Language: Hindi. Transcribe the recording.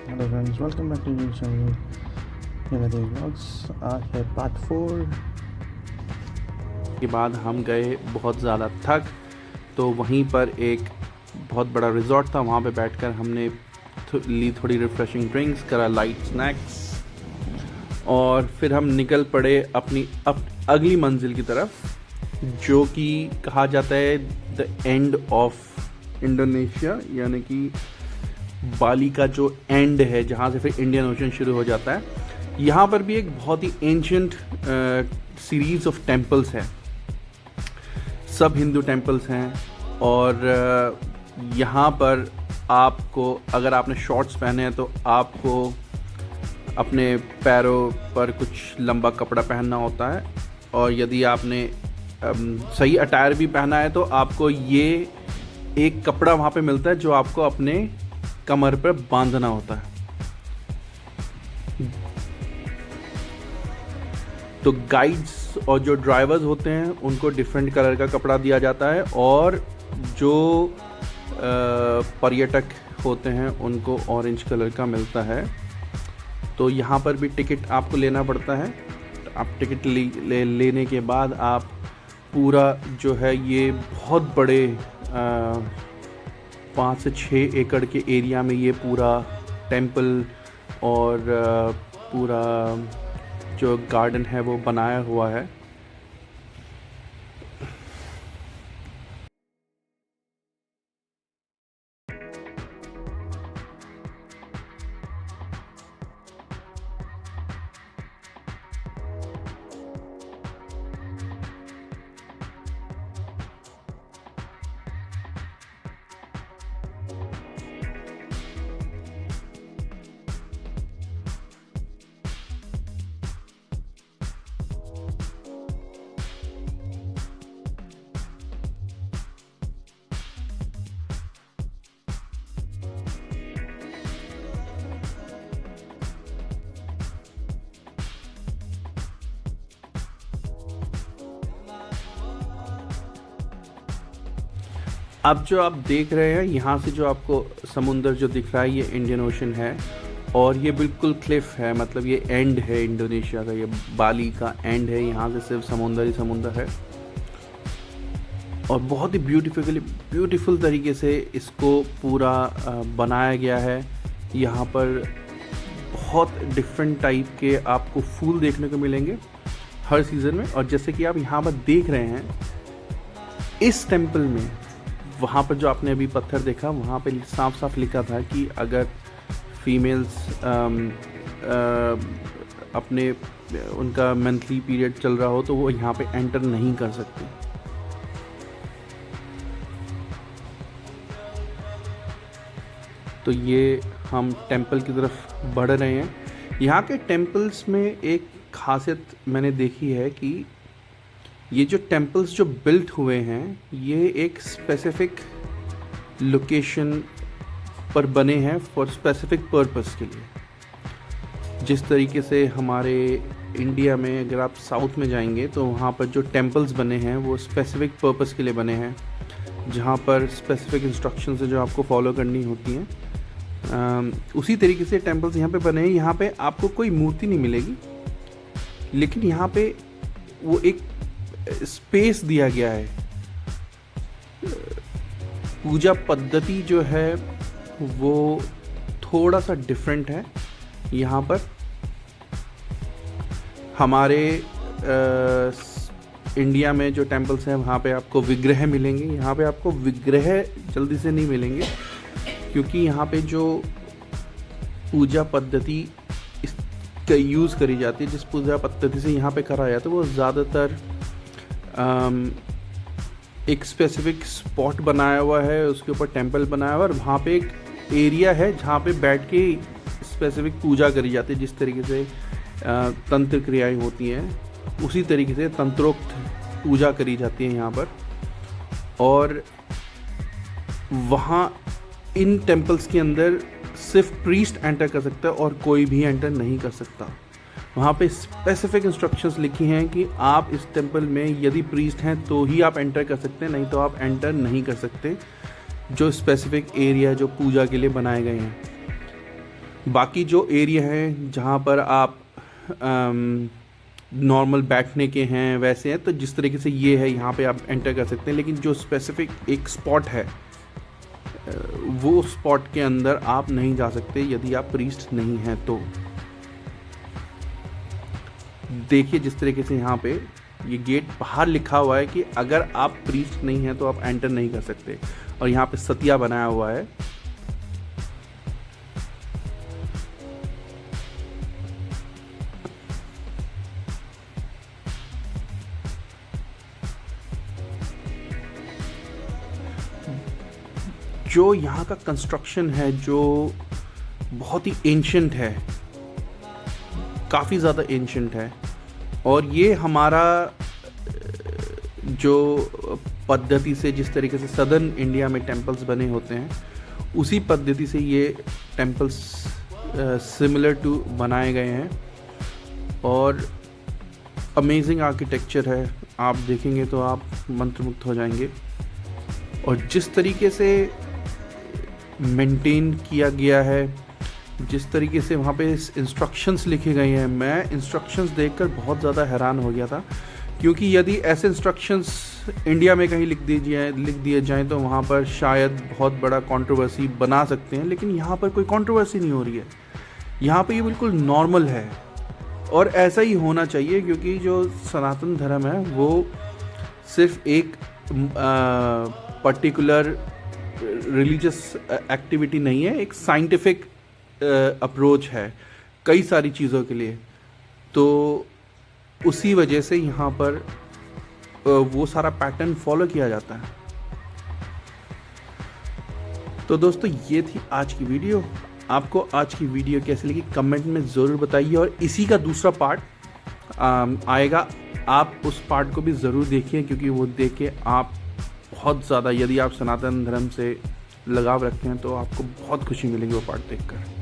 Hello friends, welcome back to your channel Himalaya vlogs. आज है पार्ट 4 के बाद हम गए बहुत ज़्यादा थक, तो वहीं पर एक बहुत बड़ा रिजॉर्ट था। वहाँ पे बैठकर हमने ली थोड़ी रिफ़्रेशिंग ड्रिंक्स, करा लाइट स्नैक्स और फिर हम निकल पड़े अपनी अगली मंजिल की तरफ, जो कि कहा जाता है द एंड ऑफ इंडोनेशिया, यानी कि बाली का जो एंड है जहाँ से फिर इंडियन ओशन शुरू हो जाता है। यहाँ पर भी एक बहुत ही एंशियंट सीरीज़ ऑफ टेम्पल्स है, सब हिंदू टेम्पल्स हैं। और यहाँ पर आपको, अगर आपने शॉर्ट्स पहने हैं तो आपको अपने पैरों पर कुछ लंबा कपड़ा पहनना होता है, और यदि आपने सही अटायर भी पहना है तो आपको ये एक कपड़ा वहाँ पे मिलता है जो आपको अपने कमर पर बांधना होता है। तो गाइड्स और जो ड्राइवर्स होते हैं उनको डिफरेंट कलर का कपड़ा दिया जाता है, और जो पर्यटक होते हैं उनको ऑरेंज कलर का मिलता है। तो यहाँ पर भी टिकट आपको लेना पड़ता है। तो आप टिकट लेने के बाद आप पूरा जो है ये बहुत बड़े 5 से 6 एकड़ के एरिया में ये पूरा टेंपल और पूरा जो गार्डन है वो बनाया हुआ है। अब जो आप देख रहे हैं यहाँ से जो आपको समुंदर जो दिख रहा है ये इंडियन ओशन है, और ये बिल्कुल क्लिफ है, मतलब ये एंड है इंडोनेशिया का, ये बाली का एंड है। यहाँ से सिर्फ समुंदर ही समुंदर है, और बहुत ही ब्यूटीफुल तरीके से इसको पूरा बनाया गया है। यहाँ पर बहुत डिफरेंट टाइप के आपको फूल देखने को मिलेंगे हर सीज़न में। और जैसे कि आप यहाँ पर देख रहे हैं इस टेंपल में, वहाँ पर जो आपने अभी पत्थर देखा वहाँ पे साफ साफ लिखा था कि अगर फीमेल्स अपने उनका मंथली पीरियड चल रहा हो तो वो यहाँ पे एंटर नहीं कर सकती। तो ये हम टेंपल की तरफ बढ़ रहे हैं। यहाँ के टेंपल्स में एक खासियत मैंने देखी है कि ये जो टेंपल्स जो बिल्ट हुए हैं ये एक स्पेसिफिक लोकेशन पर बने हैं फॉर स्पेसिफिक पर्पस के लिए। जिस तरीके से हमारे इंडिया में अगर आप साउथ में जाएंगे तो वहाँ पर जो टेंपल्स बने हैं वो स्पेसिफिक पर्पस के लिए बने हैं, जहाँ पर स्पेसिफिक इंस्ट्रक्शंस जो आपको फॉलो करनी होती हैं। उसी तरीके से टेंपल्स यहाँ पे बने हैं। यहाँ पे आपको कोई मूर्ति नहीं मिलेगी, लेकिन यहाँ पे वो एक स्पेस दिया गया है। पूजा पद्धति जो है वो थोड़ा सा डिफरेंट है। यहाँ पर हमारे इंडिया में जो टेंपल्स हैं वहाँ पे आपको विग्रह मिलेंगे, यहाँ पे आपको विग्रह जल्दी से नहीं मिलेंगे, क्योंकि यहाँ पे जो पूजा पद्धति इसका यूज़ करी जाती है, जिस पूजा पद्धति से यहाँ पे करा जाता है वो ज़्यादातर एक स्पेसिफिक स्पॉट बनाया हुआ है, उसके ऊपर टेंपल बनाया हुआ है, और वहाँ पे एक एरिया है जहाँ पे बैठ के स्पेसिफिक पूजा करी जाती है। जिस तरीके से तंत्र क्रियाएं होती हैं उसी तरीके से तंत्रोक्त पूजा करी जाती है यहाँ पर। और वहाँ इन टेंपल्स के अंदर सिर्फ प्रीस्ट एंटर कर सकता है और कोई भी एंटर नहीं कर सकता। वहाँ पे स्पेसिफिक इंस्ट्रक्शंस लिखी हैं कि आप इस टेंपल में यदि प्रीस्ट हैं तो ही आप एंटर कर सकते हैं, नहीं तो आप एंटर नहीं कर सकते। जो स्पेसिफिक एरिया जो पूजा के लिए बनाए गए हैं बाकी जो एरिया हैं जहाँ पर आप नॉर्मल बैठने के हैं वैसे हैं, तो जिस तरीके से ये है यहाँ पे आप एंटर कर सकते हैं। लेकिन जो स्पेसिफिक एक स्पॉट है वो स्पॉट के अंदर आप नहीं जा सकते यदि आप प्रीस्ट नहीं हैं। तो देखिए जिस तरीके से यहाँ पे ये गेट बाहर लिखा हुआ है कि अगर आप प्रीस्ट नहीं हैं तो आप एंटर नहीं कर सकते, और यहाँ पे सतिया बनाया हुआ है। जो यहाँ का कंस्ट्रक्शन है जो बहुत ही एंशंट है, काफ़ी ज़्यादा एंशंट है, और ये हमारा जो पद्धति से जिस तरीके से सदर्न इंडिया में टेम्पल्स बने होते हैं उसी पद्धति से ये टेम्पल्स सिमिलर टू बनाए गए हैं, और अमेजिंग आर्किटेक्चर है। आप देखेंगे तो आप मंत्रमुग्ध हो जाएंगे। और जिस तरीके से मेंटेन किया गया है, जिस तरीके से वहाँ पे इंस्ट्रक्शंस लिखे गए हैं, मैं इंस्ट्रक्शंस देखकर बहुत ज़्यादा हैरान हो गया था, क्योंकि यदि ऐसे इंस्ट्रक्शंस इंडिया में कहीं लिख दिए जाएं तो वहाँ पर शायद बहुत बड़ा कंट्रोवर्सी बना सकते हैं, लेकिन यहाँ पर कोई कंट्रोवर्सी नहीं हो रही है। यहाँ पे ये बिल्कुल नॉर्मल है, और ऐसा ही होना चाहिए, क्योंकि जो सनातन धर्म है वो सिर्फ एक पर्टिकुलर रिलीजियस एक्टिविटी नहीं है, एक साइंटिफिक अप्रोच है कई सारी चीज़ों के लिए। तो उसी वजह से यहाँ पर वो सारा पैटर्न फॉलो किया जाता है। तो दोस्तों ये थी आज की वीडियो। आपको आज की वीडियो कैसी लगी कमेंट में ज़रूर बताइए, और इसी का दूसरा पार्ट आएगा, आप उस पार्ट को भी ज़रूर देखिए, क्योंकि वो देख के आप बहुत ज़्यादा, यदि आप सनातन धर्म से लगाव रखते हैं तो आपको बहुत खुशी मिलेगी वो पार्ट देखकर।